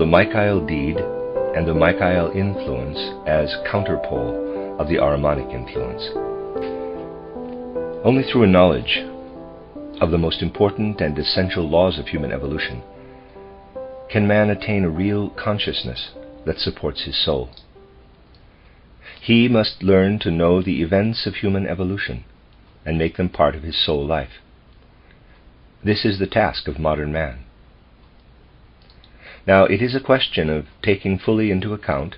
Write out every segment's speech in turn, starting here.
Michael deed and the Michael influence as counterpole of the Ahrimanic influence. Only through a knowledge of the most important and essential laws of human evolution can man attain a real consciousness that supports his soul. He must learn to know the events of human evolution and make them part of his soul life. This is the task of modern man. Now, it is a question of taking fully into account,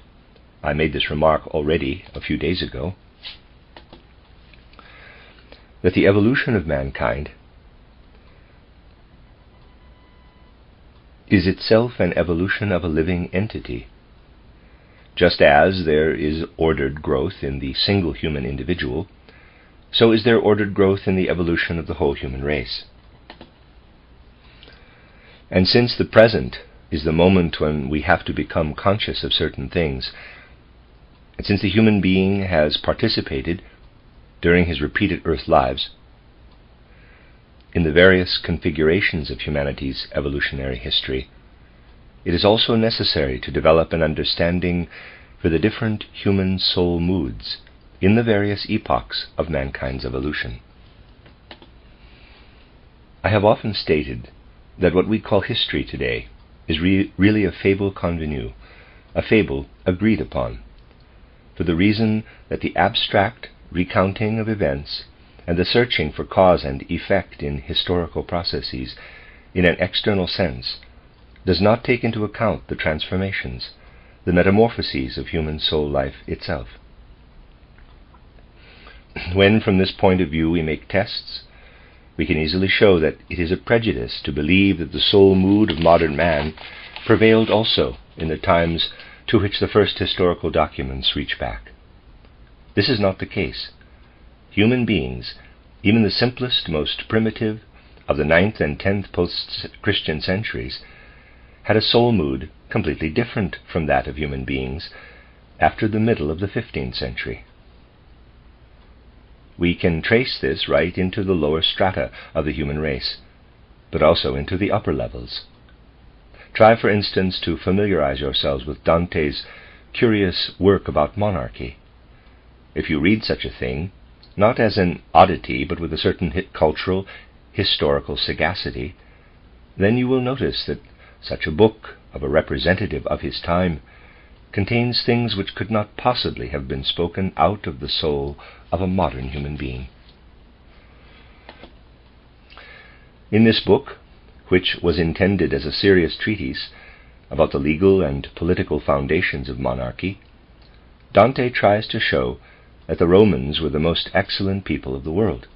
I made this remark already a few days ago, that the evolution of mankind is itself an evolution of a living entity. Just as there is ordered growth in the single human individual, so is there ordered growth in the evolution of the whole human race. And since the present is the moment when we have to become conscious of certain things, and since the human being has participated during his repeated earth lives in the various configurations of humanity's evolutionary history, it is also necessary to develop an understanding for the different human soul moods in the various epochs of mankind's evolution. I have often stated that what we call history today is really a fable convenue, a fable agreed upon, for the reason that the abstract recounting of events and the searching for cause and effect in historical processes in an external sense does not take into account the transformations, the metamorphoses of human soul life itself. When from this point of view we make tests, we can easily show that it is a prejudice to believe that the soul mood of modern man prevailed also in the times to which the first historical documents reach back. This is not the case. Human beings, even the simplest, most primitive of the 9th and 10th post-Christian centuries, had a soul mood completely different from that of human beings after the middle of the 15th century. We can trace this right into the lower strata of the human race, but also into the upper levels. Try, for instance, to familiarize yourselves with Dante's curious work about monarchy. If you read such a thing, not as an oddity, but with a certain cultural, historical sagacity, then you will notice that such a book of a representative of his time contains things which could not possibly have been spoken out of the soul of a modern human being. In this book, which was intended as a serious treatise about the legal and political foundations of monarchy, Dante tries to show that the Romans were the most excellent people of the world.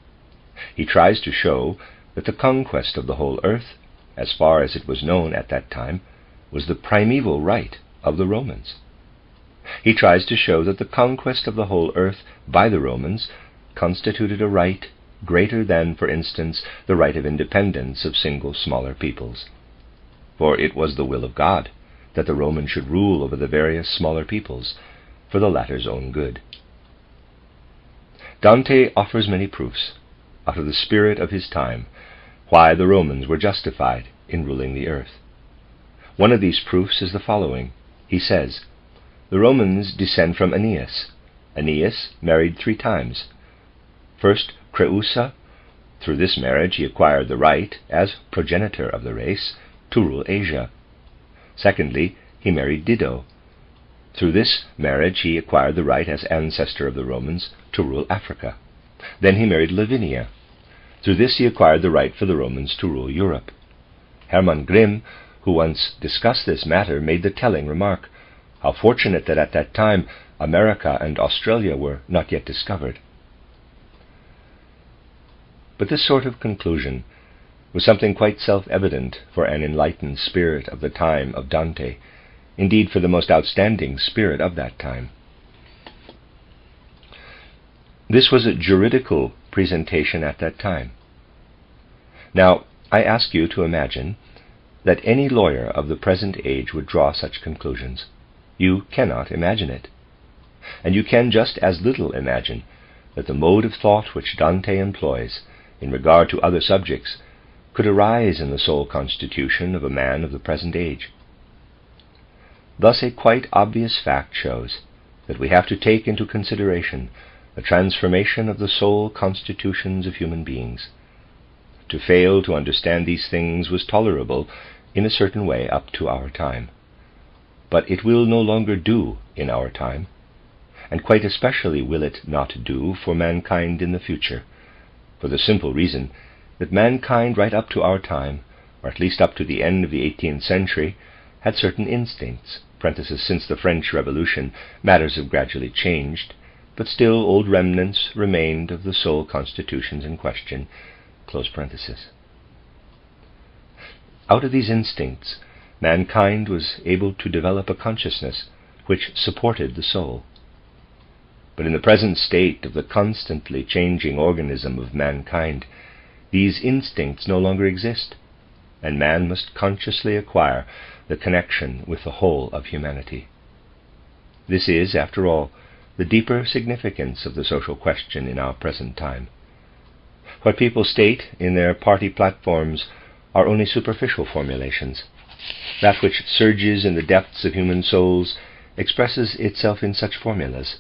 He tries to show that the conquest of the whole earth, as far as it was known at that time, was the primeval right of the Romans. He tries to show that the conquest of the whole earth by the Romans constituted a right greater than, for instance, the right of independence of single smaller peoples. For it was the will of God that the Romans should rule over the various smaller peoples for the latter's own good. Dante offers many proofs, out of the spirit of his time, why the Romans were justified in ruling the earth. One of these proofs is the following. He says, the Romans descend from Aeneas. Aeneas married 3 times. First, Creusa. Through this marriage he acquired the right, as progenitor of the race, to rule Asia. Secondly, he married Dido. Through this marriage he acquired the right, as ancestor of the Romans, to rule Africa. Then he married Lavinia. Through this he acquired the right for the Romans to rule Europe. Hermann Grimm, who once discussed this matter, made the telling remark, how fortunate that at that time America and Australia were not yet discovered. But this sort of conclusion was something quite self-evident for an enlightened spirit of the time of Dante, indeed for the most outstanding spirit of that time. This was a juridical presentation at that time. Now, I ask you to imagine that any lawyer of the present age would draw such conclusions. You cannot imagine it. And you can just as little imagine that the mode of thought which Dante employs in regard to other subjects could arise in the soul constitution of a man of the present age. Thus a quite obvious fact shows that we have to take into consideration the transformation of the soul constitutions of human beings. To fail to understand these things was tolerable in a certain way up to our time. But it will no longer do in our time, and quite especially will it not do for mankind in the future, for the simple reason that mankind right up to our time, or at least up to the end of the 18th century, had certain instincts. Since the French Revolution, matters have gradually changed, but still old remnants remained of the soul constitutions in question. Out of these instincts, mankind was able to develop a consciousness which supported the soul. But in the present state of the constantly changing organism of mankind, these instincts no longer exist, and man must consciously acquire the connection with the whole of humanity. This is, after all, the deeper significance of the social question in our present time. What people state in their party platforms are only superficial formulations. That which surges in the depths of human souls expresses itself in such formulas.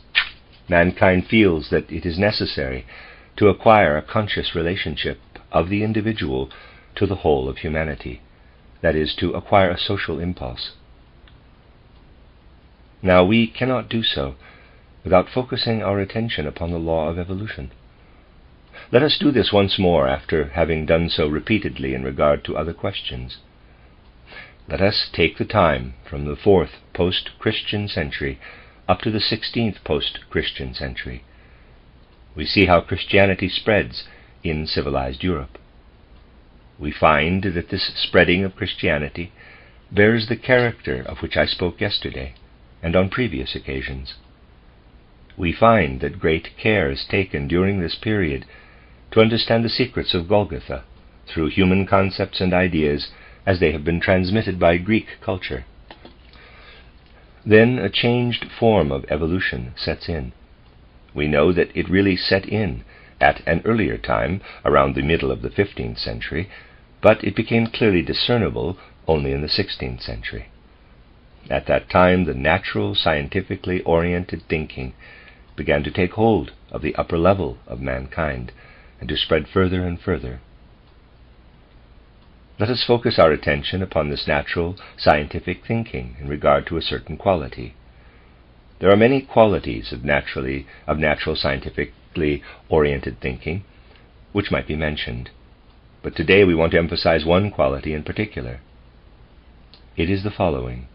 Mankind feels that it is necessary to acquire a conscious relationship of the individual to the whole of humanity, that is, to acquire a social impulse. Now we cannot do so without focusing our attention upon the law of evolution. Let us do this once more after having done so repeatedly in regard to other questions. Let us take the time from the 4th post-Christian century up to the 16th post-Christian century. We see how Christianity spreads in civilized Europe. We find that this spreading of Christianity bears the character of which I spoke yesterday and on previous occasions. We find that great care is taken during this period to understand the secrets of Golgotha through human concepts and ideas as they have been transmitted by Greek culture. Then a changed form of evolution sets in. We know that it really set in at an earlier time, around the middle of the 15th century, but it became clearly discernible only in the 16th century. At that time, the natural, scientifically oriented thinking began to take hold of the upper level of mankind and to spread further and further. Let us focus our attention upon this natural, scientific thinking in regard to a certain quality. There are many qualities of natural, scientifically oriented thinking which might be mentioned, but today we want to emphasize one quality in particular. It is the following.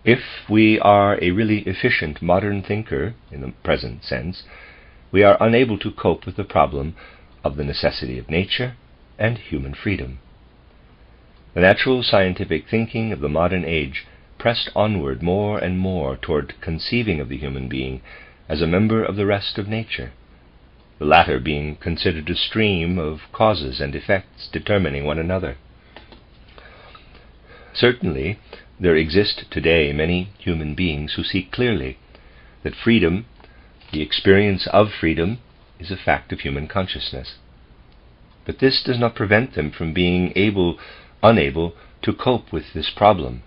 If we are a really efficient modern thinker in the present sense, we are unable to cope with the problem of the necessity of nature and human freedom. The natural scientific thinking of the modern age pressed onward more and more toward conceiving of the human being as a member of the rest of nature, the latter being considered a stream of causes and effects determining one another. Certainly, there exist today many human beings who see clearly that freedom, the experience of freedom, is a fact of human consciousness. But this does not prevent them from being unable to cope with this problem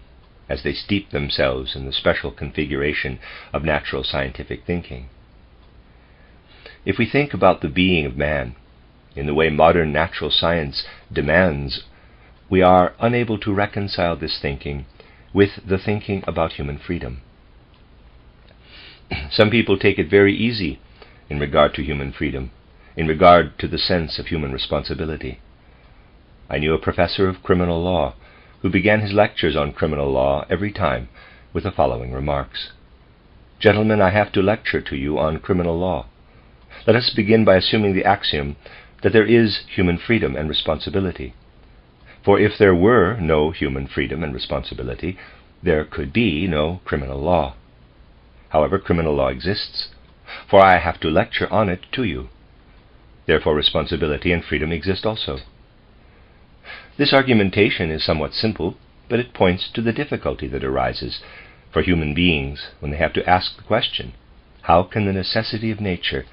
as they steep themselves in the special configuration of natural scientific thinking. If we think about the being of man in the way modern natural science demands, we are unable to reconcile this thinking with the thinking about human freedom. Some people take it very easy in regard to human freedom, in regard to the sense of human responsibility. I knew a professor of criminal law who began his lectures on criminal law every time with the following remarks. Gentlemen, I have to lecture to you on criminal law. Let us begin by assuming the axiom that there is human freedom and responsibility. For if there were no human freedom and responsibility, there could be no criminal law. However, criminal law exists, for I have to lecture on it to you. Therefore, responsibility and freedom exist also. This argumentation is somewhat simple, but it points to the difficulty that arises for human beings when they have to ask the question, how can the necessity of nature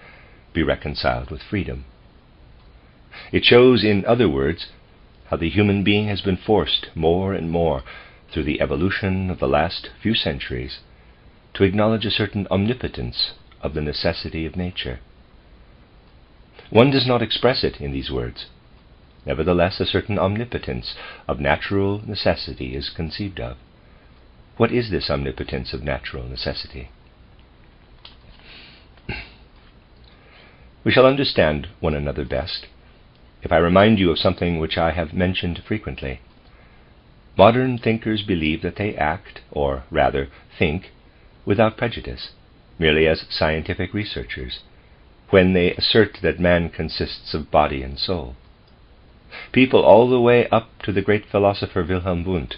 be reconciled with freedom? It shows, in other words, how the human being has been forced more and more through the evolution of the last few centuries, to acknowledge a certain omnipotence of the necessity of nature. One does not express it in these words. Nevertheless, a certain omnipotence of natural necessity is conceived of. What is this omnipotence of natural necessity? We shall understand one another best if I remind you of something which I have mentioned frequently. Modern thinkers believe that they act, or rather think, without prejudice, merely as scientific researchers, when they assert that man consists of body and soul. People all the way up to the great philosopher Wilhelm Wundt,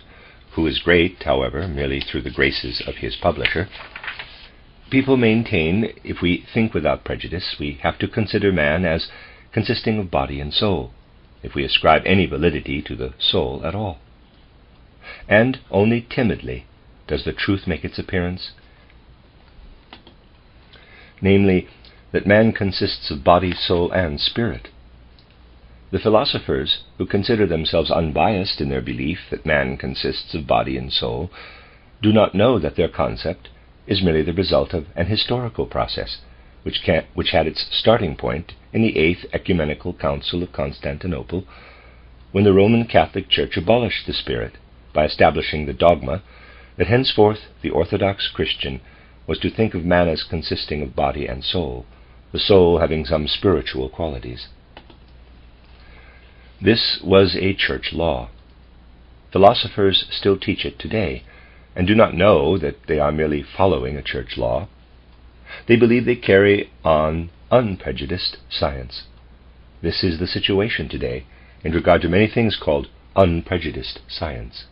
who is great, however, merely through the graces of his publisher, people maintain, if we think without prejudice, we have to consider man as consisting of body and soul, if we ascribe any validity to the soul at all. And only timidly does the truth make its appearance, namely, that man consists of body, soul, and spirit. The philosophers, who consider themselves unbiased in their belief that man consists of body and soul, do not know that their concept is merely the result of an historical process, which had its starting point in the 8th Ecumenical Council of Constantinople, when the Roman Catholic Church abolished the spirit by establishing the dogma that henceforth the Orthodox Christian was to think of man as consisting of body and soul, the soul having some spiritual qualities. This was a church law. Philosophers still teach it today, and do not know that they are merely following a church law. They believe they carry on unprejudiced science. This is the situation today in regard to many things called unprejudiced science.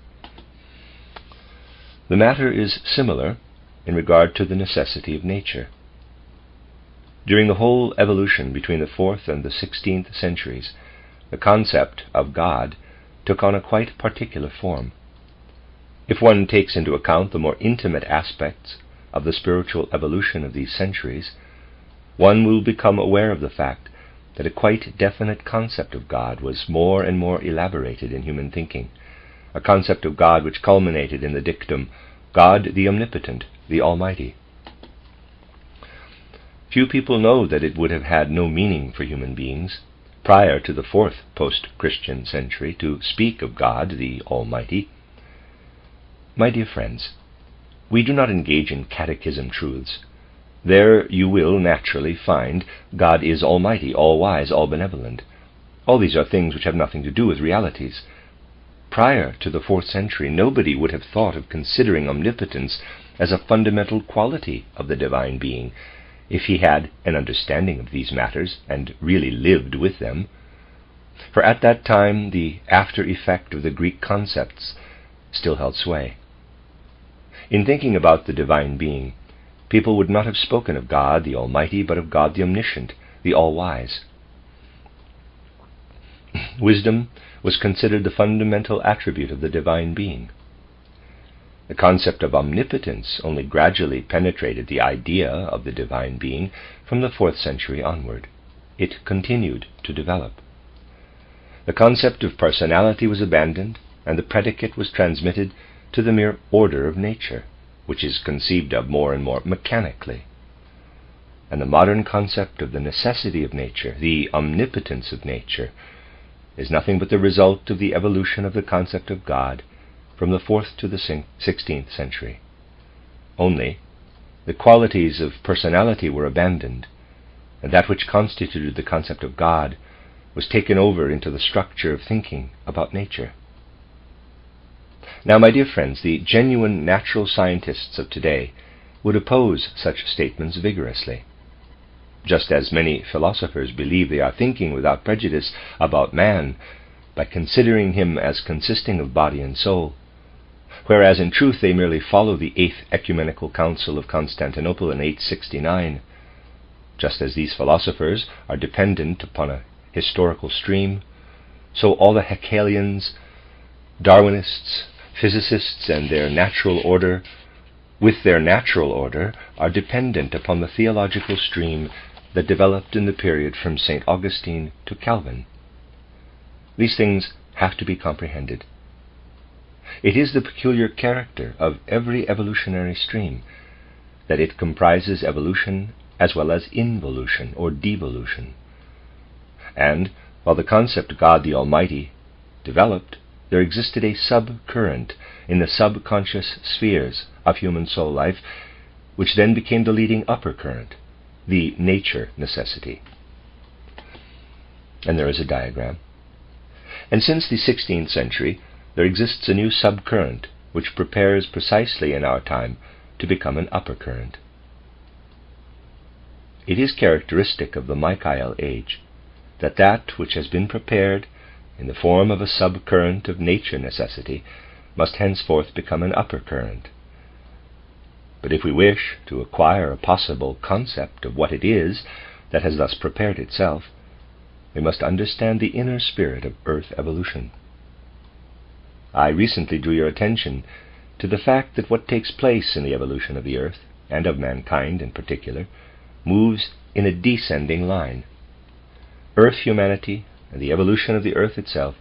The matter is similar in regard to the necessity of nature. During the whole evolution between the 4th and the 16th centuries, the concept of God took on a quite particular form. If one takes into account the more intimate aspects of the spiritual evolution of these centuries, one will become aware of the fact that a quite definite concept of God was more and more elaborated in human thinking, a concept of God which culminated in the dictum, God the Omnipotent, the Almighty. Few people know that it would have had no meaning for human beings, prior to the 4th post-Christian century, to speak of God the Almighty. My dear friends, we do not engage in catechism truths. There you will naturally find God is almighty, all-wise, all-benevolent. All these are things which have nothing to do with realities. Prior to the 4th century, nobody would have thought of considering omnipotence as a fundamental quality of the divine being, if he had an understanding of these matters and really lived with them. For at that time the after-effect of the Greek concepts still held sway. In thinking about the divine being, people would not have spoken of God the Almighty, but of God the Omniscient, the All-Wise. Wisdom was considered the fundamental attribute of the divine being. The concept of omnipotence only gradually penetrated the idea of the divine being from the 4th century onward. It continued to develop. The concept of personality was abandoned, and the predicate was transmitted to the mere order of nature, which is conceived of more and more mechanically. And the modern concept of the necessity of nature, the omnipotence of nature, is nothing but the result of the evolution of the concept of God from the 4th to the 16th century. Only, the qualities of personality were abandoned, and that which constituted the concept of God was taken over into the structure of thinking about nature. Now, my dear friends, the genuine natural scientists of today would oppose such statements vigorously. Just as many philosophers believe they are thinking without prejudice about man by considering him as consisting of body and soul, whereas in truth they merely follow the 8th Ecumenical Council of Constantinople in 869. Just as these philosophers are dependent upon a historical stream, so all the Hegelians, Darwinists, physicists, and their natural order, with their natural order, are dependent upon the theological stream that developed in the period from St. Augustine to Calvin. These things have to be comprehended. It is the peculiar character of every evolutionary stream that it comprises evolution as well as involution or devolution. And while the concept God the Almighty developed, there existed a subcurrent in the subconscious spheres of human soul life, which then became the leading upper current, the nature necessity. And there is a diagram. And since the 16th century, there exists a new subcurrent which prepares precisely in our time to become an upper current. It is characteristic of the Michael age that which has been prepared in the form of a subcurrent of nature necessity must henceforth become an upper current. But if we wish to acquire a possible concept of what it is that has thus prepared itself, we must understand the inner spirit of earth evolution. I recently drew your attention to the fact that what takes place in the evolution of the earth, and of mankind in particular, moves in a descending line. Earth humanity, and the evolution of the earth itself,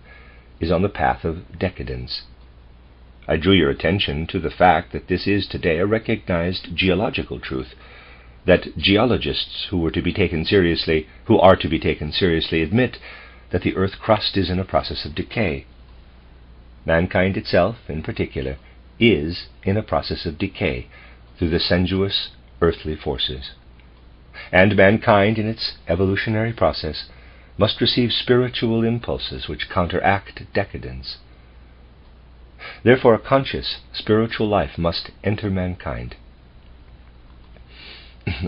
is on the path of decadence. I drew your attention to the fact that this is today a recognized geological truth, that geologists who are to be taken seriously admit that the earth crust is in a process of decay. Mankind itself, in particular, is in a process of decay through the sensuous earthly forces. And mankind, in its evolutionary process, must receive spiritual impulses which counteract decadence. Therefore, a conscious spiritual life must enter mankind.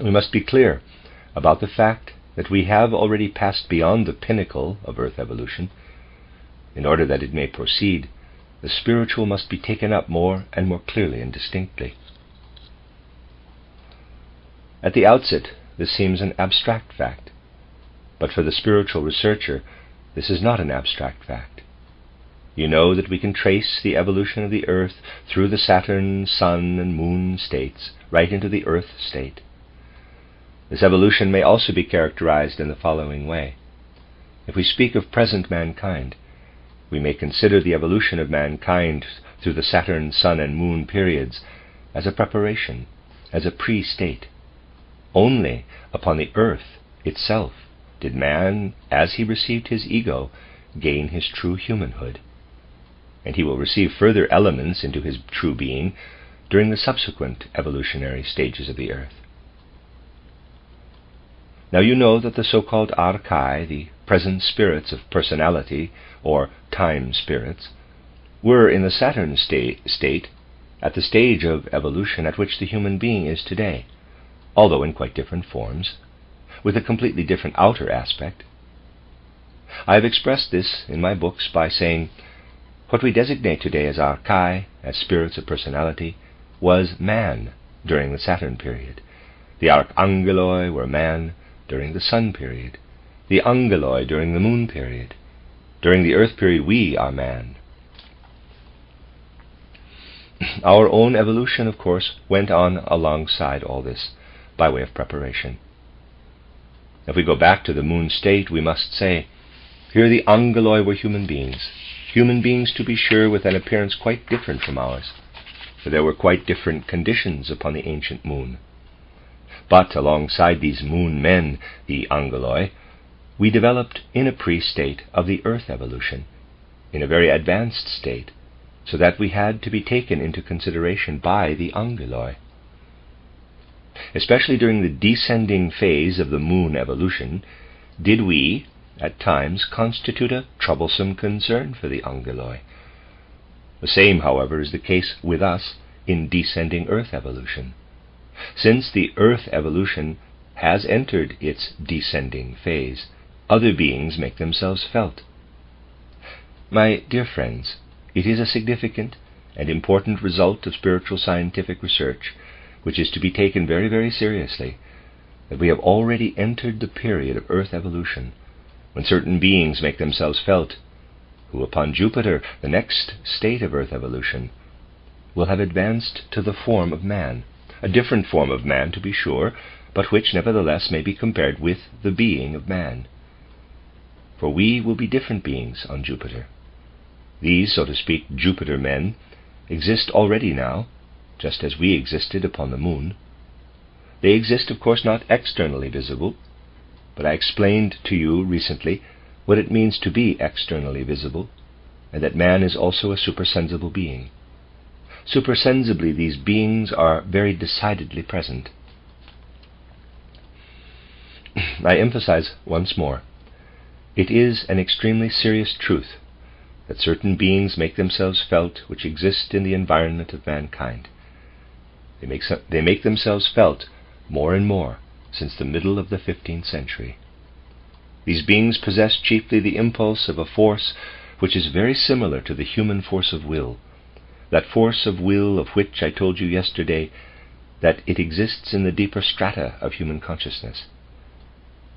We must be clear about the fact that we have already passed beyond the pinnacle of earth evolution. In order that it may proceed, the spiritual must be taken up more and more clearly and distinctly. At the outset, this seems an abstract fact, but for the spiritual researcher, this is not an abstract fact. You know that we can trace the evolution of the earth through the Saturn, Sun, and Moon states, right into the earth state. This evolution may also be characterized in the following way. If we speak of present mankind, we may consider the evolution of mankind through the Saturn, Sun, and Moon periods as a preparation, as a pre-state. Only upon the earth itself did man, as he received his ego, gain his true humanhood. And he will receive further elements into his true being during the subsequent evolutionary stages of the earth. Now you know that the so-called archai, the present spirits of personality, or time spirits, were in the Saturn state at the stage of evolution at which the human being is today, although in quite different forms, with a completely different outer aspect. I have expressed this in my books by saying, what we designate today as archai, as spirits of personality, was man during the Saturn period. The archangeloi were man during the Sun period, the angeloi during the Moon period. During the Earth period, we are man. Our own evolution, of course, went on alongside all this, by way of preparation. If we go back to the Moon state, we must say, here the angeloi were human beings to be sure, with an appearance quite different from ours, for there were quite different conditions upon the ancient Moon. But alongside these Moon men, the angeloi, we developed in a pre-state of the Earth evolution, in a very advanced state, so that we had to be taken into consideration by the angeloi. Especially during the descending phase of the Moon evolution, did we, at times, constitute a troublesome concern for the angeloi. The same, however, is the case with us in descending Earth evolution. Since the Earth evolution has entered its descending phase, other beings make themselves felt. My dear friends, it is a significant and important result of spiritual scientific research, which is to be taken very, very seriously, that we have already entered the period of Earth evolution, when certain beings make themselves felt, who upon Jupiter, the next state of Earth evolution, will have advanced to the form of man, a different form of man to be sure, but which nevertheless may be compared with the being of man. For we will be different beings on Jupiter. These, so to speak, Jupiter men, exist already now, just as we existed upon the moon. They exist, of course, not externally visible, but I explained to you recently what it means to be externally visible, and that man is also a supersensible being. Supersensibly, these beings are very decidedly present. I emphasize once more, it is an extremely serious truth that certain beings make themselves felt which exist in the environment of mankind. They make themselves felt more and more since the middle of the 15th century. These beings possess chiefly the impulse of a force which is very similar to the human force of will, that force of will of which I told you yesterday that it exists in the deeper strata of human consciousness.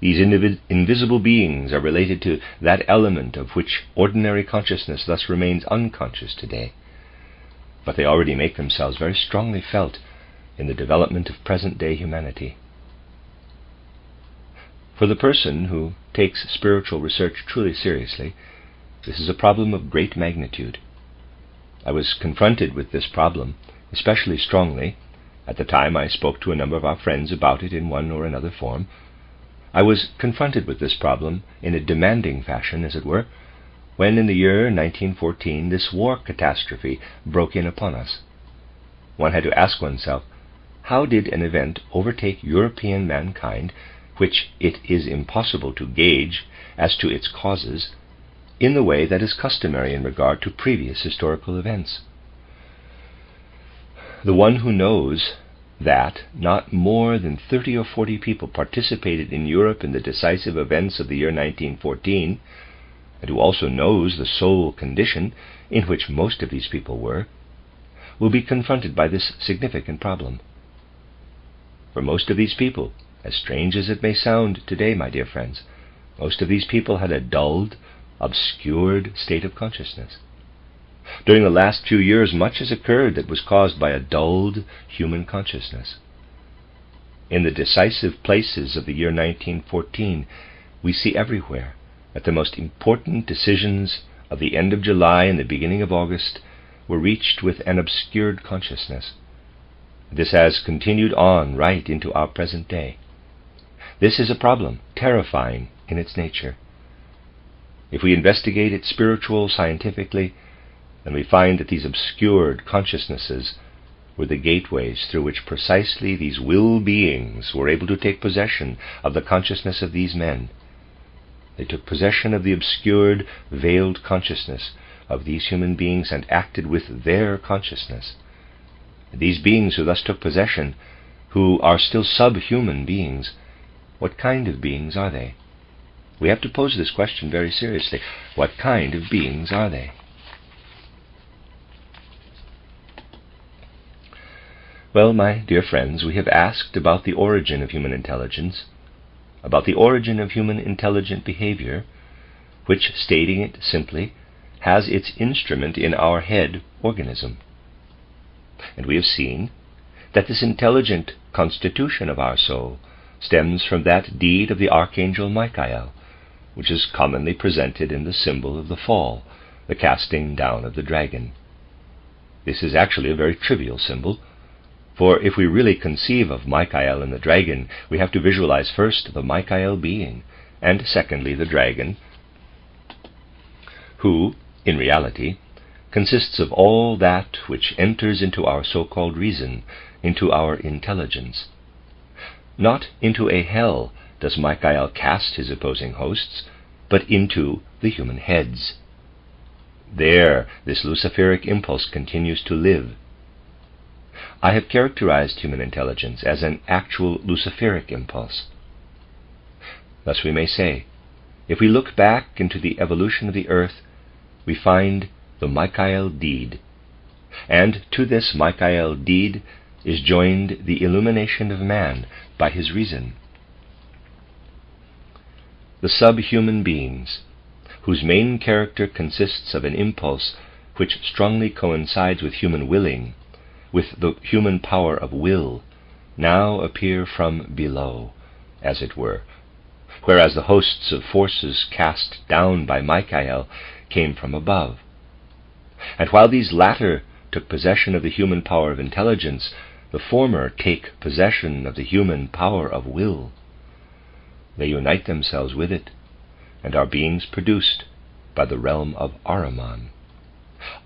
These invisible beings are related to that element of which ordinary consciousness thus remains unconscious today, but they already make themselves very strongly felt in the development of present-day humanity. For the person who takes spiritual research truly seriously, this is a problem of great magnitude. I was confronted with this problem especially strongly at the time I spoke to a number of our friends about it in one or another form. I was confronted with this problem in a demanding fashion, as it were, when in the year 1914 this war catastrophe broke in upon us. One had to ask oneself, how did an event overtake European mankind, which it is impossible to gauge as to its causes, in the way that is customary in regard to previous historical events? The one who knows that not more than 30 or 40 people participated in Europe in the decisive events of the year 1914, and who also knows the sole condition in which most of these people were, will be confronted by this significant problem. For most of these people, as strange as it may sound today, my dear friends, most of these people had a dulled, obscured state of consciousness. During the last few years, much has occurred that was caused by a dulled human consciousness. In the decisive places of the year 1914, we see everywhere that the most important decisions of the end of July and the beginning of August were reached with an obscured consciousness. This has continued on right into our present day. This is a problem, terrifying in its nature. If we investigate it scientifically, then we find that these obscured consciousnesses were the gateways through which precisely these will beings were able to take possession of the consciousness of these men. They took possession of the obscured, veiled consciousness of these human beings and acted with their consciousness. And these beings who thus took possession, who are still subhuman beings, what kind of beings are they? We have to pose this question very seriously. What kind of beings are they? Well, my dear friends, we have asked about the origin of human intelligence, about the origin of human intelligent behavior, which, stating it simply, has its instrument in our head organism. And we have seen that this intelligent constitution of our soul stems from that deed of the Archangel Michael, which is commonly presented in the symbol of the fall, the casting down of the dragon. This is actually a very trivial symbol, for if we really conceive of Michael and the dragon, we have to visualize first the Michael being, and secondly the dragon, who, in reality, consists of all that which enters into our so-called reason, into our intelligence. Not into a hell does Michael cast his opposing hosts, but into the human heads. There, this Luciferic impulse continues to live. I have characterized human intelligence as an actual Luciferic impulse. Thus we may say, if we look back into the evolution of the earth, we find the Michael deed, and to this Michael deed is joined the illumination of man by his reason. The subhuman beings, whose main character consists of an impulse which strongly coincides with human willing, with the human power of will, now appear from below, as it were, whereas the hosts of forces cast down by Michael came from above. And while these latter took possession of the human power of intelligence, the former take possession of the human power of will. They unite themselves with it, and are beings produced by the realm of Ahriman.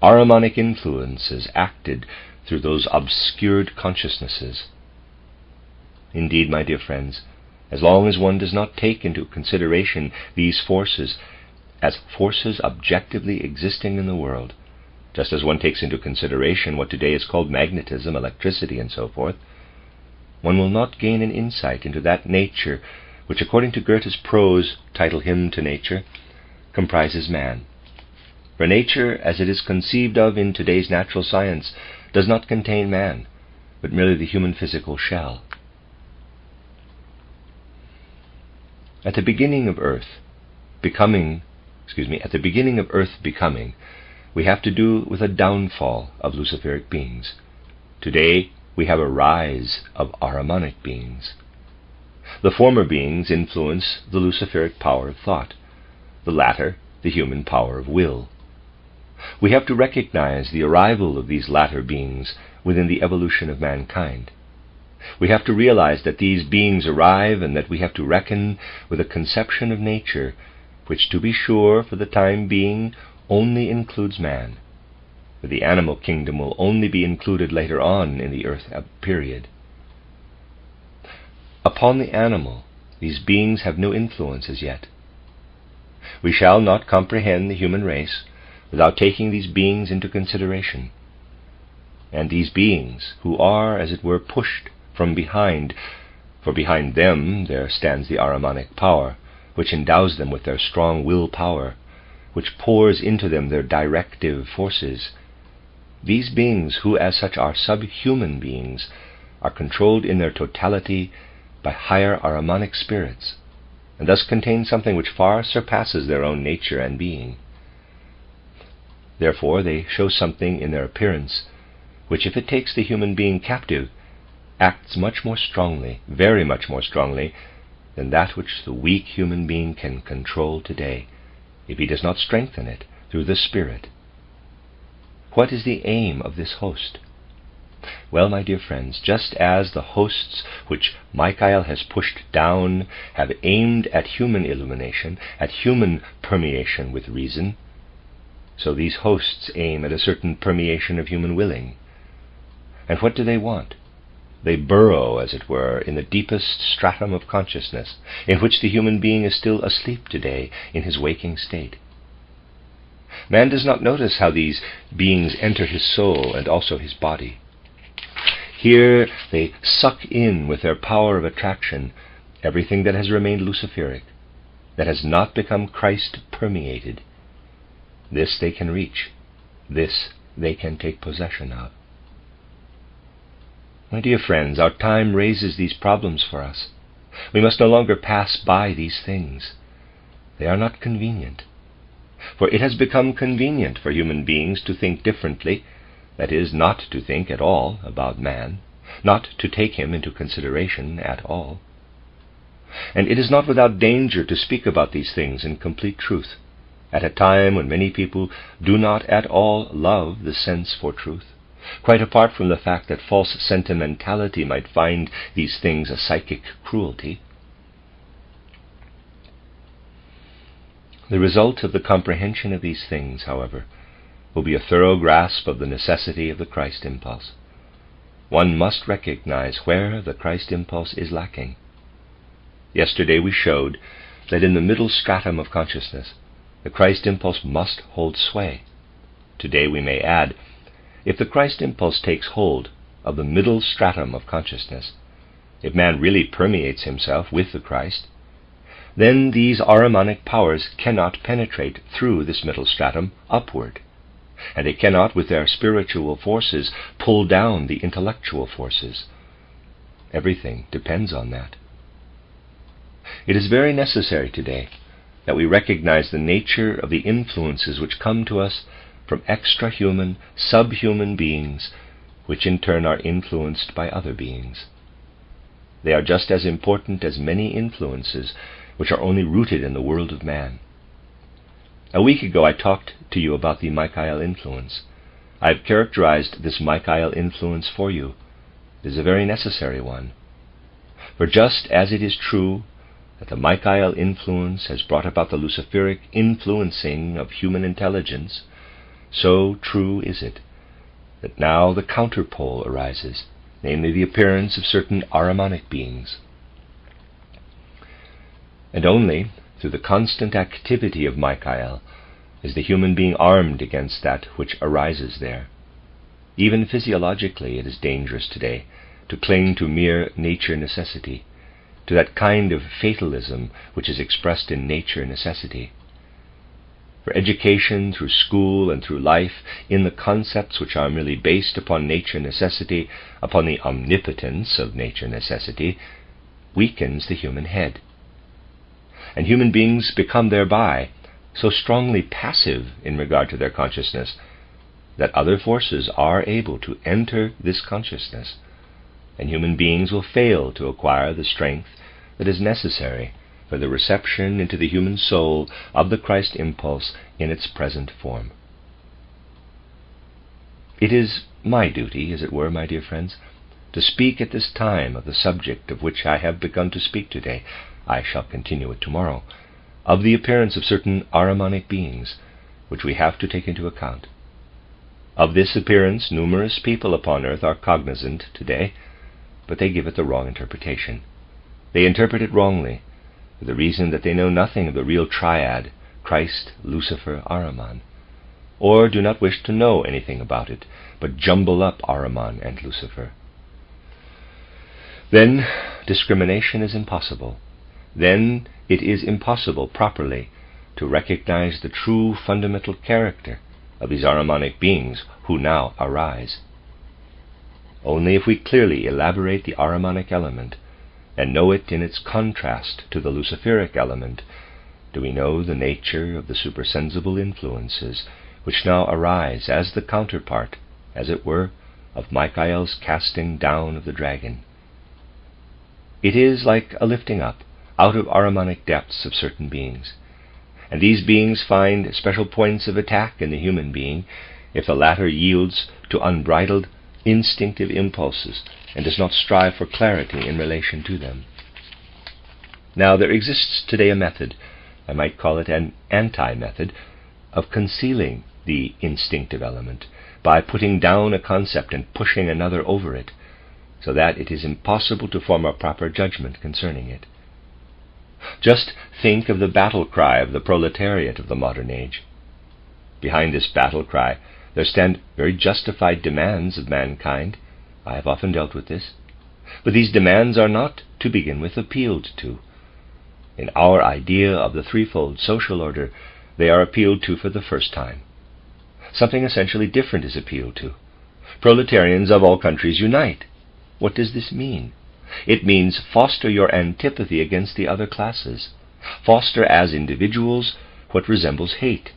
Ahrimanic influences acted through those obscured consciousnesses. Indeed, my dear friends, as long as one does not take into consideration these forces as forces objectively existing in the world, just as one takes into consideration what today is called magnetism, electricity, and so forth, one will not gain an insight into that nature which, according to Goethe's prose title Hymn to Nature, comprises man. For nature, as it is conceived of in today's natural science, does not contain man, but merely the human physical shell. At the beginning of Earth becoming, we have to do with a downfall of Luciferic beings. Today we have a rise of Ahrimanic beings. The former beings influence the Luciferic power of thought, the latter the human power of will. We have to recognize the arrival of these latter beings within the evolution of mankind. We have to realize that these beings arrive, and that we have to reckon with a conception of nature which, to be sure, for the time being, only includes man, for the animal kingdom will only be included later on in the earth period. Upon the animal, these beings have no influence as yet. We shall not comprehend the human race without taking these beings into consideration. And these beings, who are, as it were, pushed from behind, for behind them there stands the Ahrimanic power, which endows them with their strong will power, which pours into them their directive forces. These beings, who as such are subhuman beings, are controlled in their totality by higher Ahrimanic spirits, and thus contain something which far surpasses their own nature and being. Therefore they show something in their appearance which, if it takes the human being captive, acts much more strongly, very much more strongly, than that which the weak human being can control today, if he does not strengthen it through the Spirit. What is the aim of this host? Well, my dear friends, just as the hosts which Michael has pushed down have aimed at human illumination, at human permeation with reason, so these hosts aim at a certain permeation of human willing. And what do they want? They burrow, as it were, in the deepest stratum of consciousness, in which the human being is still asleep today in his waking state. Man does not notice how these beings enter his soul and also his body. Here they suck in with their power of attraction everything that has remained Luciferic, that has not become Christ-permeated. This they can reach. This they can take possession of. My dear friends, our time raises these problems for us. We must no longer pass by these things. They are not convenient. For it has become convenient for human beings to think differently, that is, not to think at all about man, not to take him into consideration at all. And it is not without danger to speak about these things in complete truth, at a time when many people do not at all love the sense for truth, quite apart from the fact that false sentimentality might find these things a psychic cruelty. The result of the comprehension of these things, however, will be a thorough grasp of the necessity of the Christ impulse. One must recognize where the Christ impulse is lacking. Yesterday we showed that in the middle stratum of consciousness, the Christ impulse must hold sway. Today we may add, if the Christ impulse takes hold of the middle stratum of consciousness, if man really permeates himself with the Christ, then these Ahrimanic powers cannot penetrate through this middle stratum upward, and they cannot, with their spiritual forces, pull down the intellectual forces. Everything depends on that. It is very necessary today that we recognize the nature of the influences which come to us from extra-human, subhuman beings, which in turn are influenced by other beings. They are just as important as many influences which are only rooted in the world of man. A week ago I talked to you about the Michael influence, I have characterized this Michael influence for you. It is a very necessary one. For just as it is true that the Michael influence has brought about the Luciferic influencing of human intelligence, so true is it that now the counterpole arises, namely the appearance of certain Ahrimanic beings. And only through the constant activity of Michael is the human being armed against that which arises there. Even physiologically it is dangerous today to cling to mere nature necessity, to that kind of fatalism which is expressed in nature necessity. For education through school and through life in the concepts which are merely based upon nature necessity, upon the omnipotence of nature necessity, weakens the human head. And human beings become thereby so strongly passive in regard to their consciousness that other forces are able to enter this consciousness, and human beings will fail to acquire the strength that is necessary for the reception into the human soul of the Christ impulse in its present form. It is my duty, as it were, my dear friends, to speak at this time of the subject of which I have begun to speak today. I shall continue it tomorrow, of the appearance of certain Ahrimanic beings, which we have to take into account. Of this appearance numerous people upon earth are cognizant today, but they give it the wrong interpretation. They interpret it wrongly, for the reason that they know nothing of the real triad, Christ, Lucifer, Ahriman, or do not wish to know anything about it, but jumble up Ahriman and Lucifer. Then discrimination is impossible. Then it is impossible properly to recognize the true fundamental character of these Ahrimanic beings who now arise. Only if we clearly elaborate the Ahrimanic element and know it in its contrast to the Luciferic element, do we know the nature of the supersensible influences which now arise as the counterpart, as it were, of Michael's casting down of the dragon. It is like a lifting up out of Ahrimanic depths of certain beings, and these beings find special points of attack in the human being if the latter yields to unbridled instinctive impulses and does not strive for clarity in relation to them. Now there exists today a method, I might call it an anti-method, of concealing the instinctive element by putting down a concept and pushing another over it, so that it is impossible to form a proper judgment concerning it. Just think of the battle cry of the proletariat of the modern age. Behind this battle cry there stand very justified demands of mankind. I have often dealt with this. But these demands are not, to begin with, appealed to. In our idea of the threefold social order, they are appealed to for the first time. Something essentially different is appealed to. Proletarians of all countries unite. What does this mean? It means foster your antipathy against the other classes. Foster as individuals what resembles hate.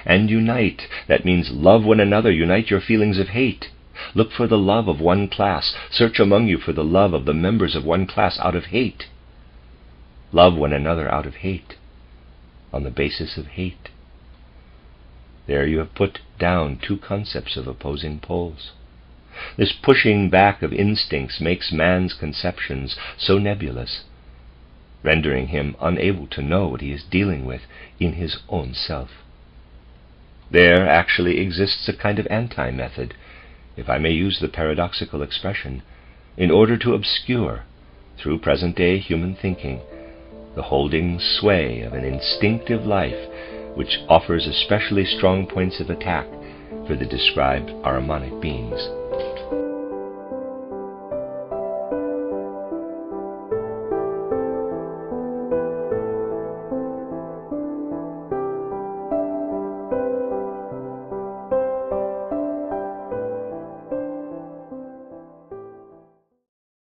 And unite. That means love one another. Unite your feelings of hate. Look for the love of one class. Search among you for the love of the members of one class out of hate. Love one another out of hate, on the basis of hate. There you have put down two concepts of opposing poles. This pushing back of instincts makes man's conceptions so nebulous, rendering him unable to know what he is dealing with in his own self. There actually exists a kind of anti-method, if I may use the paradoxical expression, in order to obscure, through present-day human thinking, the holding sway of an instinctive life which offers especially strong points of attack for the described Ahrimanic beings.